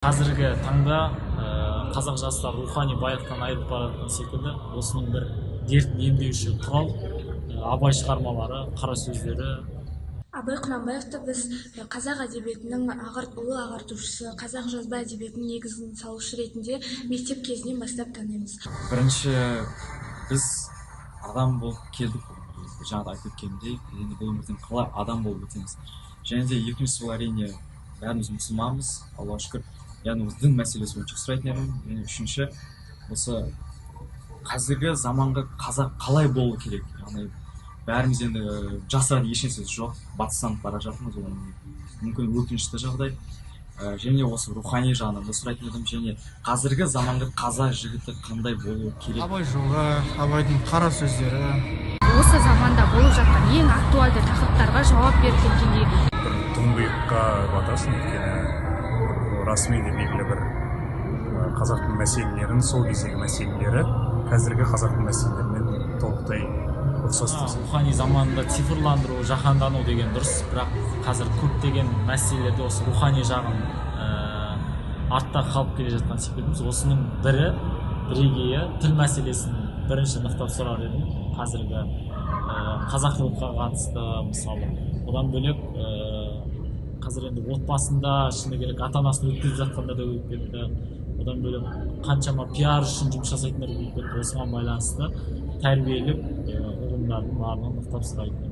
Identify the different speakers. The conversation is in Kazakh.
Speaker 1: Қазіргі таңда қазақ жастары рухани байлықтан айырылып бара жатқан секілді, осының бір дертін емдеуші құрал абай шығармалары, қара сөздері.
Speaker 2: Абай Құнанбаевты біз қазақ әдебиетінің ұлы ағартушысы, қазақ жазба әдебиетінің негізін салушы ретінде мектеп кезінен бастап танимыз.
Speaker 3: Бірінші біз адам болып келдік, жаңа айтып өткенімдей, енді бұл өмірден қалай адам болып өтеміз. Және де екіншісі бұл әрине бәріміз мұсылманбыз, Аллаға шүкір. Яғни осы дін мәселесі бойынша сұрайтын едім. Және үшінші, осы қазіргі заманғы қазақ қалай болу керек? Яғни бәріміз енді жасыратын ешнәрсе жоқ, батыстанып бара жатырмыз, ол мүмкін өкінішті жағдай. Және осы рухани жағынан да сұрайтын едім. Және қазіргі заманғы қазақ жігіті қандай болу керек?
Speaker 4: Абай жолы, Абайдың қара сөздері.
Speaker 5: Осы заманда болып жатқан ең актуальды тақырыптарға жауап беріп кеткендей.
Speaker 6: Тұңғиыққа батасың, өйткені расымен де белгілі бір қазақтың мәселелерін, сол кездегі мәселелері қазіргі қазақтың мәселелерімен толықтай ұқсас.
Speaker 1: Рухани заманда цифрландыру, жаһандану деген дұрыс, бірақ қазір көптеген мәселелерде осы рухани жағын артта қалып келе жатқан секілдіміз. Осының бірегейі тіл мәселесін бірінші нықтап сұрар едім. Қазіргі қазақылыққа қатысты мысалы. Одан бөлек қазір енді отбасында шыны керек ата-анасын өткізіп жатқандар да көбейіп кетті. Одан бөлек қаншама пиар үшін жұмыс жасайтындар көбейіп кетті. Осыған байланысты тәрбиелік ұғымдардың барлығын нықтап сұрайтын.